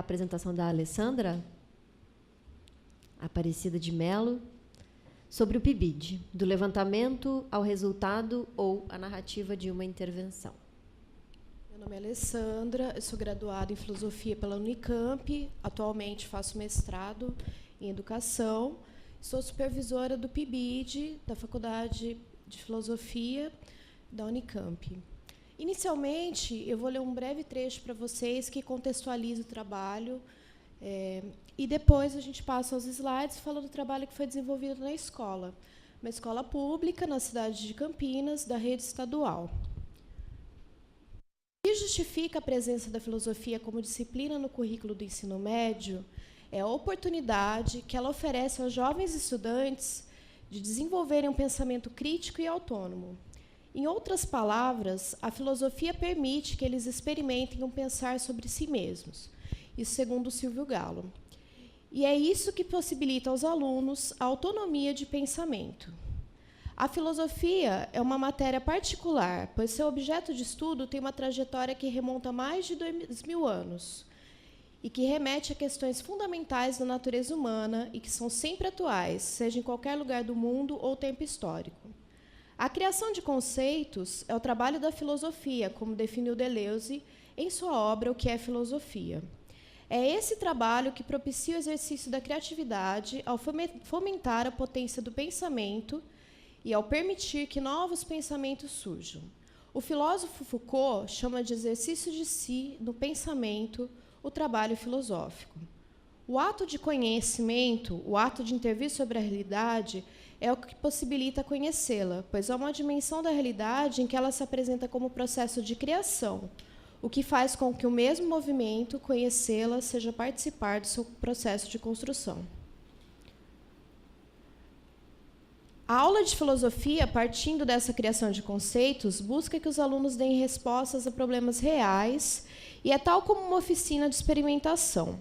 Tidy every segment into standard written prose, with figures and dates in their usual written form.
apresentação da Alessandra Aparecida de Mello, sobre o PIBID, do levantamento ao resultado ou a narrativa de uma intervenção. Meu nome é Alessandra, eu sou graduada em Filosofia pela Unicamp, atualmente faço mestrado em Educação, sou supervisora do PIBID, da Faculdade de Filosofia da Unicamp. Inicialmente, eu vou ler um breve trecho para vocês que contextualiza o trabalho, e depois a gente passa aos slides falando do trabalho que foi desenvolvido na escola, uma escola pública na cidade de Campinas, da rede estadual. O que justifica a presença da filosofia como disciplina no currículo do ensino médio é a oportunidade que ela oferece aos jovens estudantes de desenvolverem um pensamento crítico e autônomo. Em outras palavras, a filosofia permite que eles experimentem um pensar sobre si mesmos, isso segundo Silvio Galo. E é isso que possibilita aos alunos a autonomia de pensamento. A filosofia é uma matéria particular, pois seu objeto de estudo tem uma trajetória que remonta a mais de 2000 anos e que remete a questões fundamentais da natureza humana e que são sempre atuais, seja em qualquer lugar do mundo ou tempo histórico. A criação de conceitos é o trabalho da filosofia, como definiu Deleuze em sua obra O que é Filosofia. É esse trabalho que propicia o exercício da criatividade ao fomentar a potência do pensamento e ao permitir que novos pensamentos surjam. O filósofo Foucault chama de exercício de si, no pensamento, o trabalho filosófico. O ato de conhecimento, o ato de intervir sobre a realidade, é o que possibilita conhecê-la, pois é uma dimensão da realidade em que ela se apresenta como processo de criação, o que faz com que o mesmo movimento, conhecê-la, seja participar do seu processo de construção. A aula de filosofia, partindo dessa criação de conceitos, busca que os alunos deem respostas a problemas reais e é tal como uma oficina de experimentação.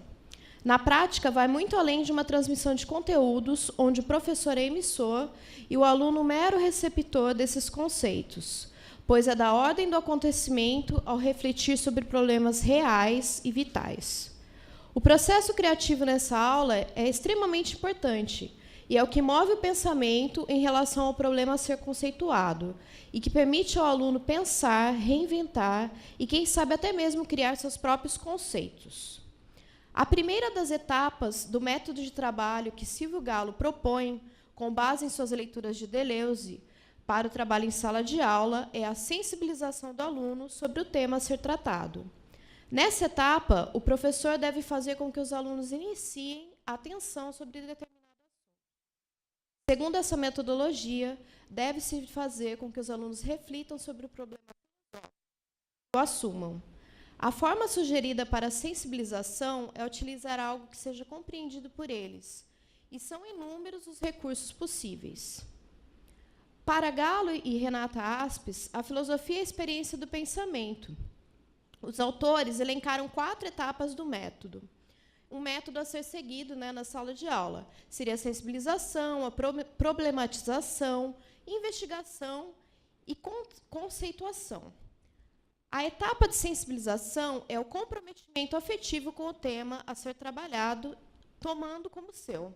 Na prática, vai muito além de uma transmissão de conteúdos, onde o professor é emissor e o aluno mero receptor desses conceitos, pois é da ordem do acontecimento ao refletir sobre problemas reais e vitais. O processo criativo nessa aula é extremamente importante e é o que move o pensamento em relação ao problema a ser conceituado e que permite ao aluno pensar, reinventar e, quem sabe, até mesmo criar seus próprios conceitos. A primeira das etapas do método de trabalho que Silvio Galo propõe, com base em suas leituras de Deleuze, para o trabalho em sala de aula, é a sensibilização do aluno sobre o tema a ser tratado. Nessa etapa, o professor deve fazer com que os alunos iniciem a atenção sobre determinado assunto. Segundo essa metodologia, deve-se fazer com que os alunos reflitam sobre o problema e o assumam. A forma sugerida para a sensibilização é utilizar algo que seja compreendido por eles, e são inúmeros os recursos possíveis. Para Galo e Renata Aspes, a filosofia é a experiência do pensamento. Os autores elencaram 4 etapas do método. Um método a ser seguido, na sala de aula seria a sensibilização, a problematização, investigação e conceituação. A etapa de sensibilização é o comprometimento afetivo com o tema a ser trabalhado, tomando como seu.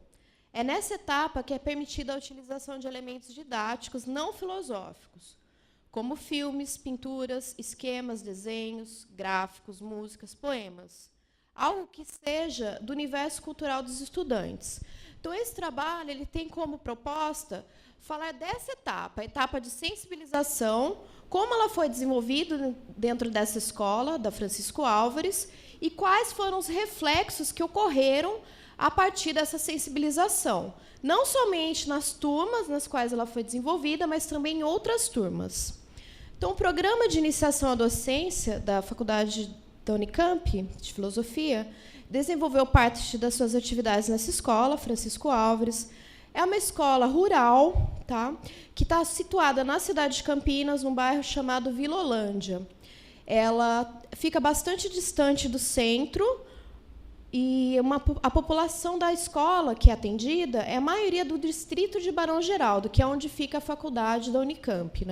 É nessa etapa que é permitida a utilização de elementos didáticos não filosóficos, como filmes, pinturas, esquemas, desenhos, gráficos, músicas, poemas. Algo que seja do universo cultural dos estudantes. Então, esse trabalho ele tem como proposta falar dessa etapa, a etapa de sensibilização, como ela foi desenvolvida dentro dessa escola, da Francisco Álvares, e quais foram os reflexos que ocorreram a partir dessa sensibilização, não somente nas turmas nas quais ela foi desenvolvida, mas também em outras turmas. Então, o programa de iniciação à docência da Faculdade da Unicamp, de Filosofia, desenvolveu parte das suas atividades nessa escola, Francisco Álvares. É uma escola rural, que está situada na cidade de Campinas, num bairro chamado Vila Holândia. Ela fica bastante distante do centro, e a população da escola que é atendida é a maioria do distrito de Barão Geraldo, que é onde fica a faculdade da Unicamp.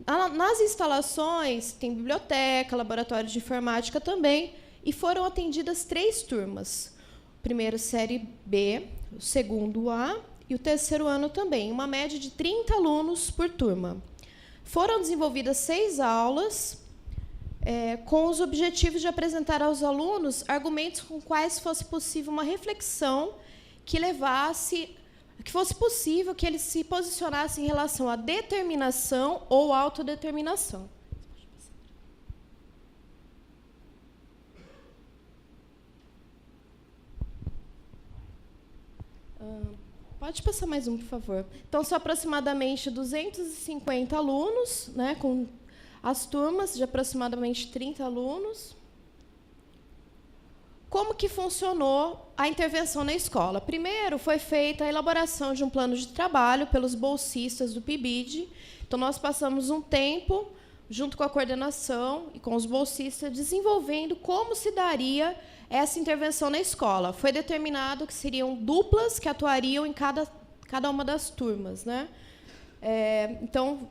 Nas instalações, tem biblioteca, laboratório de informática também, e foram atendidas 3 turmas. O primeiro, série B, o segundo A e o terceiro ano também, uma média de 30 alunos por turma. Foram desenvolvidas 6 aulas, com os objetivos de apresentar aos alunos argumentos com quais fosse possível uma reflexão que fosse possível que eles se posicionassem em relação à determinação ou autodeterminação. Pode passar mais um, por favor. Então, são aproximadamente 250 alunos, né, com as turmas de aproximadamente 30 alunos. Como que funcionou a intervenção na escola? Primeiro, foi feita a elaboração de um plano de trabalho pelos bolsistas do PIBID. Então, nós passamos um tempo, junto com a coordenação e com os bolsistas, desenvolvendo como se daria essa intervenção na escola. Foi determinado que seriam duplas que atuariam em cada uma das turmas, né? Então,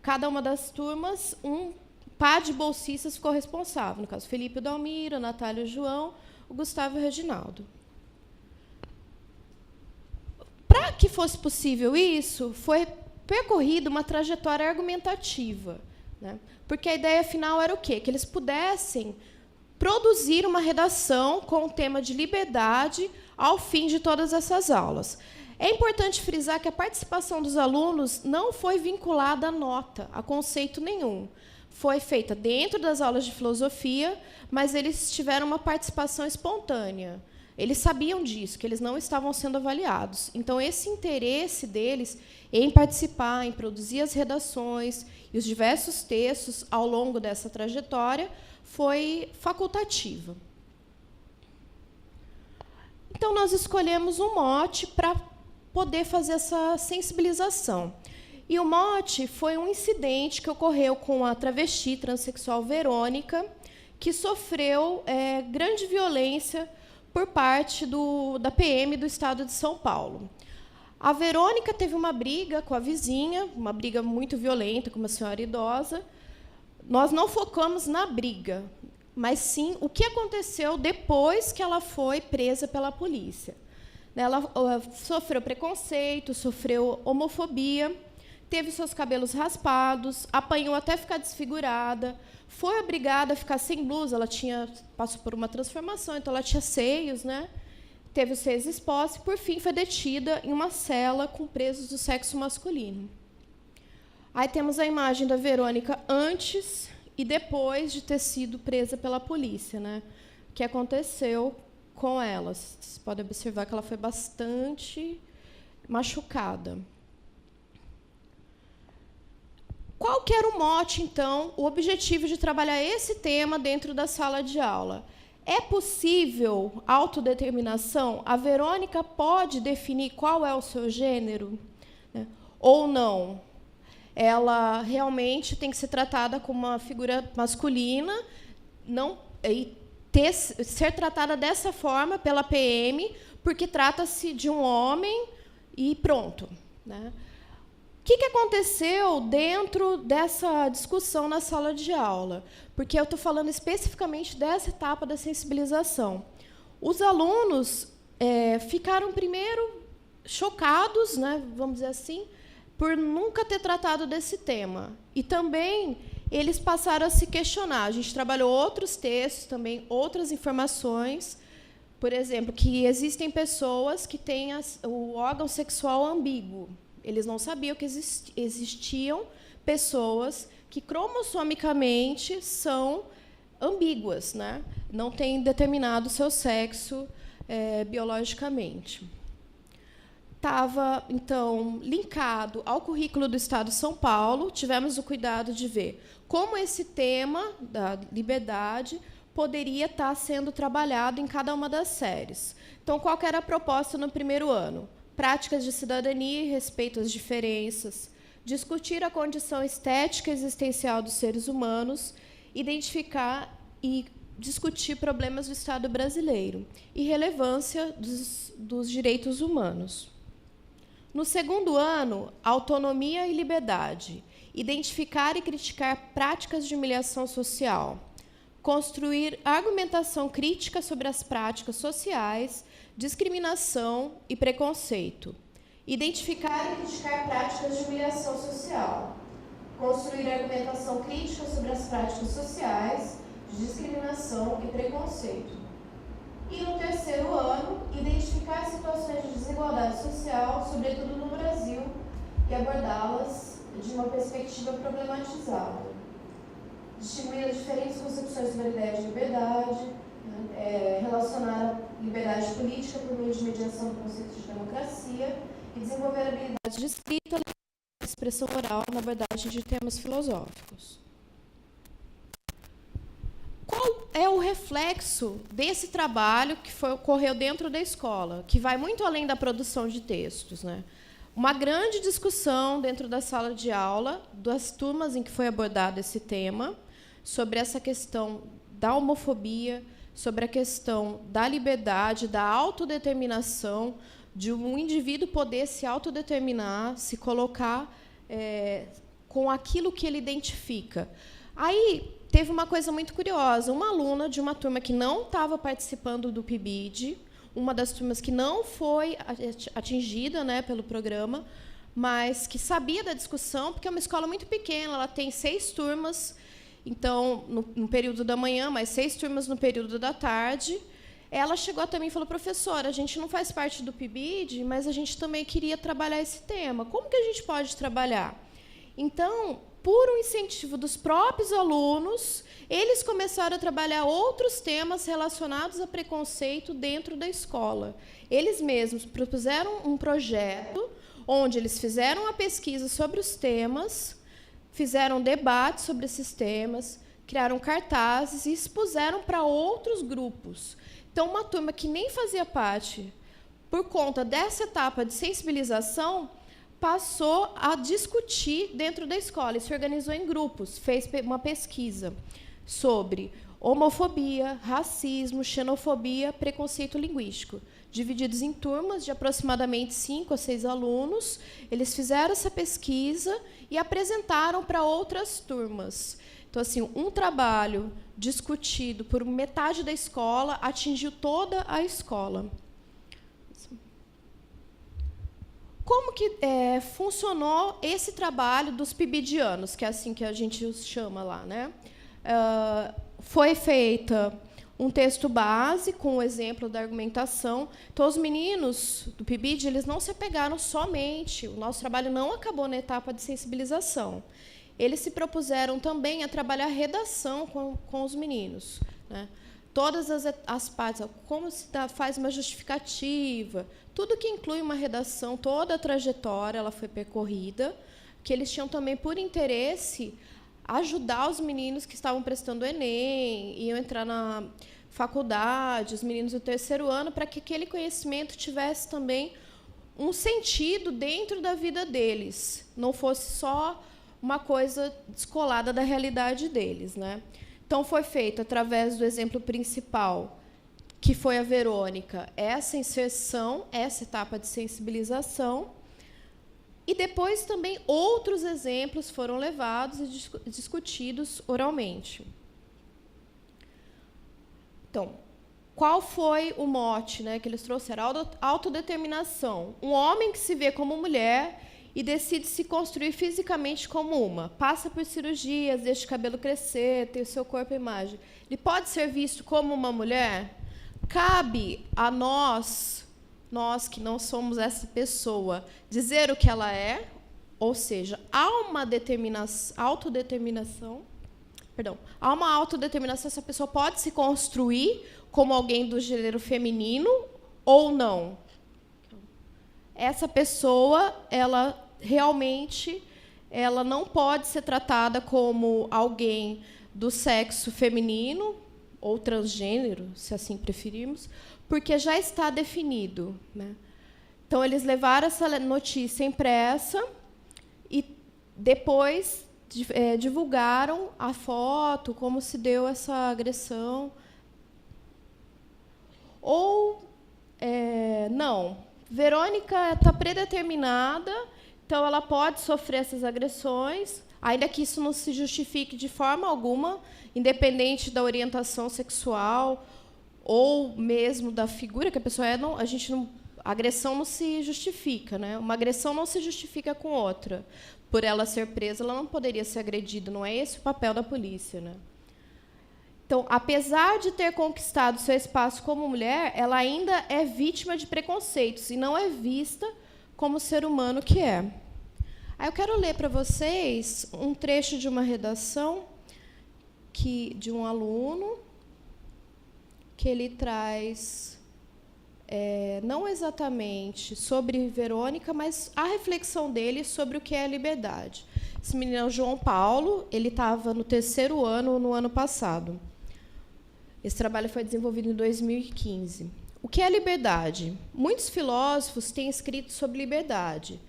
cada uma das turmas, um par de bolsistas ficou responsável. No caso, Felipe e Dalmiro, Natália e João, o Gustavo e o Reginaldo. Para que fosse possível isso, foi percorrida uma trajetória argumentativa, né? Porque a ideia final era o quê? Que eles pudessem produzir uma redação com o tema de liberdade ao fim de todas essas aulas. É importante frisar que a participação dos alunos não foi vinculada a nota, a conceito nenhum. Foi feita dentro das aulas de filosofia, mas eles tiveram uma participação espontânea. Eles sabiam disso, que eles não estavam sendo avaliados. Então, esse interesse deles em participar, em produzir as redações e os diversos textos ao longo dessa trajetória foi facultativa. Então, nós escolhemos um mote para poder fazer essa sensibilização. E o mote foi um incidente que ocorreu com a travesti transexual Verônica, que sofreu grande violência por parte da PM do Estado de São Paulo. A Verônica teve uma briga com a vizinha, uma briga muito violenta com uma senhora idosa. Nós não focamos na briga, mas sim o que aconteceu depois que ela foi presa pela polícia. Ela sofreu preconceito, sofreu homofobia, teve seus cabelos raspados, apanhou até ficar desfigurada, foi obrigada a ficar sem blusa, passou por uma transformação, então ela tinha seios, né? Teve os seios expostos e, por fim, foi detida em uma cela com presos do sexo masculino. Aí temos a imagem da Verônica antes e depois de ter sido presa pela polícia, né? O que aconteceu com ela? Vocês podem observar que ela foi bastante machucada. Qual que era o mote, então, o objetivo de trabalhar esse tema dentro da sala de aula? É possível autodeterminação? A Verônica pode definir qual é o seu gênero, né? Ou não? Ela realmente tem que ser tratada como uma figura masculina, ser tratada dessa forma pela PM, porque trata-se de um homem e pronto, né? O que aconteceu dentro dessa discussão na sala de aula? Porque eu estou falando especificamente dessa etapa da sensibilização. Os alunos ficaram, primeiro, chocados, né, vamos dizer assim, por nunca ter tratado desse tema. E também eles passaram a se questionar. A gente trabalhou outros textos, também outras informações. Por exemplo, que existem pessoas que têm o órgão sexual ambíguo. Eles não sabiam que existiam pessoas que cromossomicamente são ambíguas, né? Não têm determinado seu sexo biologicamente. Estava, então, linkado ao currículo do Estado de São Paulo. Tivemos o cuidado de ver como esse tema da liberdade poderia estar sendo trabalhado em cada uma das séries. Então, qual que era a proposta no primeiro ano? Práticas de cidadania e respeito às diferenças, discutir a condição estética e existencial dos seres humanos, identificar e discutir problemas do Estado brasileiro e relevância dos direitos humanos. No segundo ano, autonomia e liberdade, identificar e criticar práticas de humilhação social, construir argumentação crítica sobre as práticas sociais, discriminação e preconceito, identificar e criticar práticas de humilhação social, construir argumentação crítica sobre as práticas sociais, de discriminação e preconceito. E, no terceiro ano, identificar situações de desigualdade social, sobretudo no Brasil, e abordá-las de uma perspectiva problematizada. Distinguir as diferentes concepções sobre a ideia de liberdade, relacionar a liberdade política por meio de mediação do conceito de democracia e desenvolver habilidades de escrita, expressão oral na abordagem de temas filosóficos. Qual é o reflexo desse trabalho que ocorreu dentro da escola, que vai muito além da produção de textos, né? Uma grande discussão dentro da sala de aula, das turmas em que foi abordado esse tema, sobre essa questão da homofobia, sobre a questão da liberdade, da autodeterminação, de um indivíduo poder se autodeterminar, se colocar com aquilo que ele identifica. Aí teve uma coisa muito curiosa. Uma aluna de uma turma que não estava participando do PIBID, uma das turmas que não foi atingida, né, pelo programa, mas que sabia da discussão, porque é uma escola muito pequena, ela tem 6 turmas, então, no período da manhã, mais 6 turmas no período da tarde. Ela chegou até mim e falou: professora, a gente não faz parte do PIBID, mas a gente também queria trabalhar esse tema. Como que a gente pode trabalhar? Então, por um incentivo dos próprios alunos, eles começaram a trabalhar outros temas relacionados a preconceito dentro da escola. Eles mesmos propuseram um projeto onde eles fizeram a pesquisa sobre os temas, fizeram debate sobre esses temas, criaram cartazes e expuseram para outros grupos. Então, uma turma que nem fazia parte, por conta dessa etapa de sensibilização, passou a discutir dentro da escola e se organizou em grupos, fez uma pesquisa sobre homofobia, racismo, xenofobia, preconceito linguístico, divididos em turmas de aproximadamente 5 a 6 alunos. Eles fizeram essa pesquisa e apresentaram para outras turmas. Então, assim, um trabalho discutido por metade da escola atingiu toda a escola. Como que funcionou esse trabalho dos pibidianos, que é assim que a gente os chama lá, né? Foi feita um texto base com o exemplo da argumentação. Então, os meninos do PIBID, eles não se apegaram somente, o nosso trabalho não acabou na etapa de sensibilização. Eles se propuseram também a trabalhar redação com os meninos, né? Todas as partes, como se faz uma justificativa, tudo que inclui uma redação, toda a trajetória ela foi percorrida, que eles tinham também por interesse ajudar os meninos que estavam prestando o Enem, iam entrar na faculdade, os meninos do terceiro ano, para que aquele conhecimento tivesse também um sentido dentro da vida deles, não fosse só uma coisa descolada da realidade deles, né? Então, foi feito através do exemplo principal, que foi a Verônica, essa inserção, essa etapa de sensibilização, e depois também outros exemplos foram levados e discutidos oralmente. Então, qual foi o mote, né, que eles trouxeram? Autodeterminação. Um homem que se vê como mulher e decide se construir fisicamente como uma. Passa por cirurgias, deixa o cabelo crescer, tem o seu corpo e imagem. Ele pode ser visto como uma mulher? Cabe a nós que não somos essa pessoa, dizer o que ela é, ou seja, há uma autodeterminação, há uma autodeterminação, essa pessoa pode se construir como alguém do gênero feminino ou não. Essa pessoa, ela realmente não pode ser tratada como alguém do sexo feminino ou transgênero, se assim preferirmos, porque já está definido, né? Então, eles levaram essa notícia impressa e depois divulgaram a foto, como se deu essa agressão. Ou não. Verônica está predeterminada, então ela pode sofrer essas agressões. ainda que isso não se justifique de forma alguma, independente da orientação sexual ou mesmo da figura que a pessoa é, não, a agressão não se justifica, né? Uma agressão não se justifica com outra. Por ela ser presa, ela não poderia ser agredida. Não é esse o papel da polícia, né? Então, apesar de ter conquistado seu espaço como mulher, ela ainda é vítima de preconceitos e não é vista como ser humano que é. Aí eu quero ler para vocês um trecho de uma redação de um aluno que ele traz, não exatamente sobre Verônica, mas a reflexão dele sobre o que é a liberdade. Esse menino é o João Paulo, ele estava no 3º ano, no ano passado. Esse trabalho foi desenvolvido em 2015. O que é liberdade? Muitos filósofos têm escrito sobre liberdade.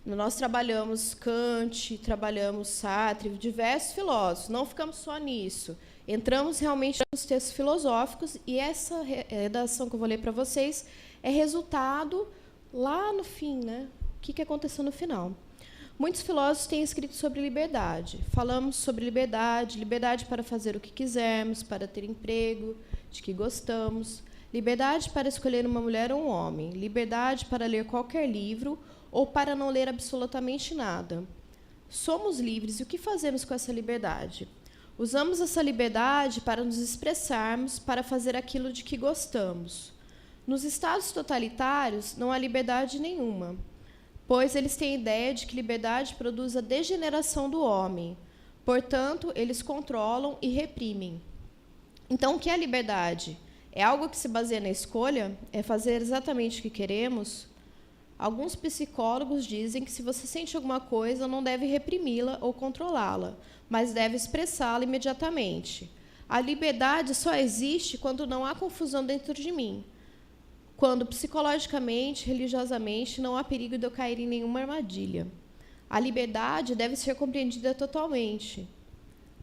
Nós trabalhamos Kant, trabalhamos Sartre, diversos filósofos, não ficamos só nisso. Entramos realmente nos textos filosóficos, e essa redação que eu vou ler para vocês é resultado lá no fim, né? O que aconteceu no final. Muitos filósofos têm escrito sobre liberdade. Falamos sobre liberdade, liberdade para fazer o que quisermos, para ter emprego, de que gostamos, liberdade para escolher uma mulher ou um homem, liberdade para ler qualquer livro ou para não ler absolutamente nada. Somos livres, e o que fazemos com essa liberdade? Usamos essa liberdade para nos expressarmos, para fazer aquilo de que gostamos. Nos estados totalitários, não há liberdade nenhuma, pois eles têm a ideia de que liberdade produz a degeneração do homem. Portanto, eles controlam e reprimem. Então, o que é a liberdade? É algo que se baseia na escolha? É fazer exatamente o que queremos? Alguns psicólogos dizem que, se você sente alguma coisa, não deve reprimi-la ou controlá-la, mas deve expressá-la imediatamente. A liberdade só existe quando não há confusão dentro de mim, quando psicologicamente, religiosamente, não há perigo de eu cair em nenhuma armadilha. A liberdade deve ser compreendida totalmente.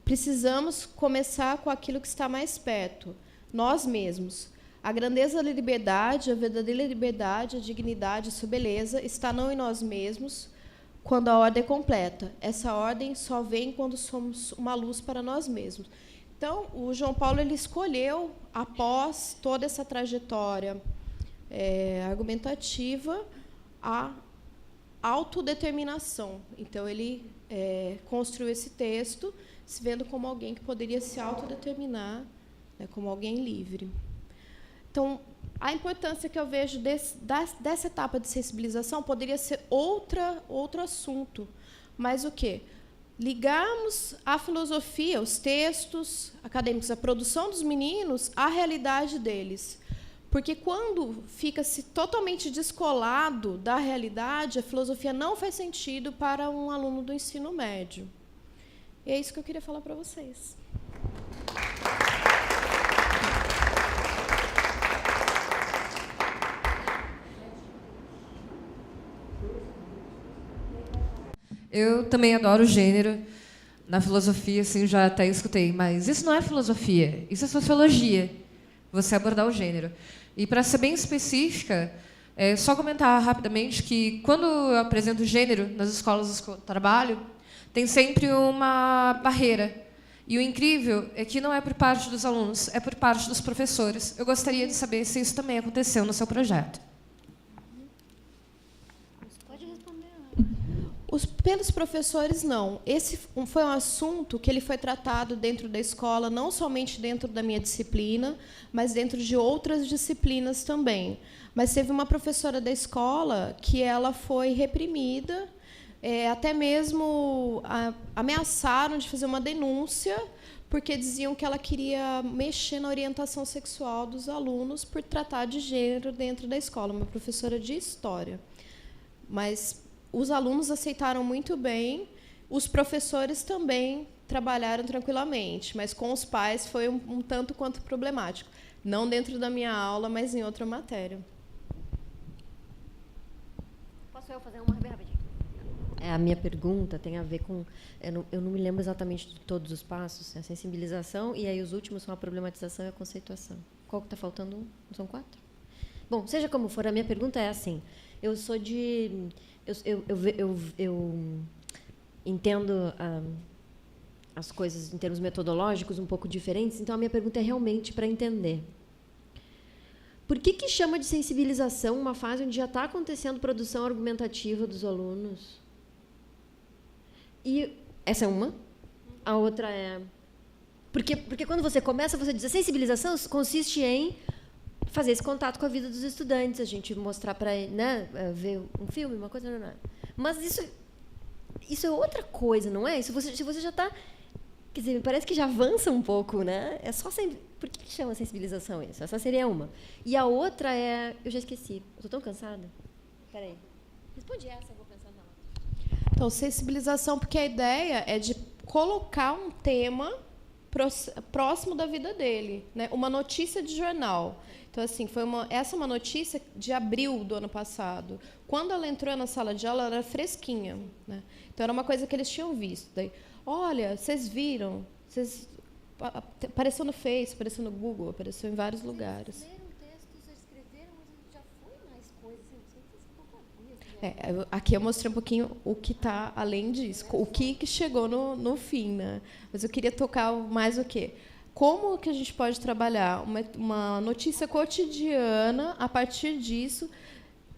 Precisamos começar com aquilo que está mais perto, nós mesmos. A grandeza da liberdade, a verdadeira liberdade, a dignidade, a sua beleza está não em nós mesmos, quando a ordem é completa. Essa ordem só vem quando somos uma luz para nós mesmos. Então, o João Paulo ele escolheu, após toda essa trajetória argumentativa, a autodeterminação. Então, ele construiu esse texto, se vendo como alguém que poderia se autodeterminar, né, como alguém livre. Então, a importância que eu vejo dessa etapa de sensibilização poderia ser outro assunto. Mas o quê? Ligarmos a filosofia, os textos acadêmicos, a produção dos meninos, à realidade deles. Porque, quando fica-se totalmente descolado da realidade, a filosofia não faz sentido para um aluno do ensino médio. E é isso que eu queria falar para vocês. Eu também adoro gênero. Na filosofia, assim, já até escutei, mas isso não é filosofia, isso é sociologia, você abordar o gênero. E, para ser bem específica, só comentar rapidamente que, quando eu apresento gênero nas escolas que eu trabalho, tem sempre uma barreira. E o incrível é que não é por parte dos alunos, é por parte dos professores. Eu gostaria de saber se isso também aconteceu no seu projeto. Pelos professores, não. Esse foi um assunto que ele foi tratado dentro da escola, não somente dentro da minha disciplina, mas dentro de outras disciplinas também. Mas teve uma professora da escola que ela foi reprimida, até mesmo ameaçaram de fazer uma denúncia, porque diziam que ela queria mexer na orientação sexual dos alunos por tratar de gênero dentro da escola, uma professora de história. Mas os alunos aceitaram muito bem, os professores também trabalharam tranquilamente, mas com os pais foi um tanto quanto problemático. Não dentro da minha aula, mas em outra matéria. Posso eu fazer uma rapidinho? A minha pergunta tem a ver com... Eu não me lembro exatamente de todos os passos, a sensibilização, e aí os últimos são a problematização e a conceituação. Qual que está faltando? Não são 4? Bom, seja como for, a minha pergunta é assim. Eu sou de... entendo as coisas em termos metodológicos um pouco diferentes, então a minha pergunta é realmente para entender. Por que chama de sensibilização uma fase onde já está acontecendo produção argumentativa dos alunos? E essa é uma. A outra é... Porque quando você começa, você diz, a sensibilização consiste em fazer esse contato com a vida dos estudantes, a gente mostrar para ele, né, ver um filme, uma coisa... Não. Mas isso é outra coisa, não é? Se você já está... Quer dizer, me parece que já avança um pouco, né? É só por que chama sensibilização isso? Essa seria uma. E a outra é... Eu já esqueci. Eu estou tão cansada. Espera aí. Responde essa, eu vou pensar na outra. Então, sensibilização, porque a ideia é de colocar um tema próximo da vida dele, né? Uma notícia de jornal. Então, assim, essa é uma notícia de abril do ano passado. Quando ela entrou na sala de aula, ela era fresquinha, né? Então, era uma coisa que eles tinham visto. Daí, olha, vocês viram? Apareceu no Face, apareceu no Google, apareceu em vários lugares. Vocês leram o texto, vocês escreveram, mas já foi mais coisa. Você fez pouca coisa. Aqui eu mostrei um pouquinho o que está além disso, o que chegou no fim, né? Mas eu queria tocar mais o quê? Como que a gente pode trabalhar uma notícia cotidiana a partir disso,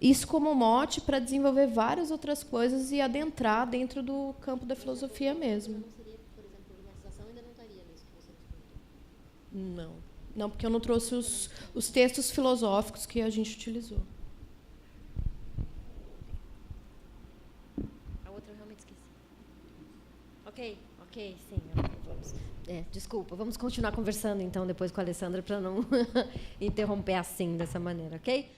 isso como mote para desenvolver várias outras coisas e adentrar dentro do campo da filosofia mesmo. Não seria, por exemplo, problematização, ainda não estaria nisso que você respondeu. Não, porque eu não trouxe os textos filosóficos que a gente utilizou. A outra eu realmente esqueci. Ok, sim. Vamos. Desculpa, vamos continuar conversando então depois com a Alessandra para não interromper assim, dessa maneira, ok?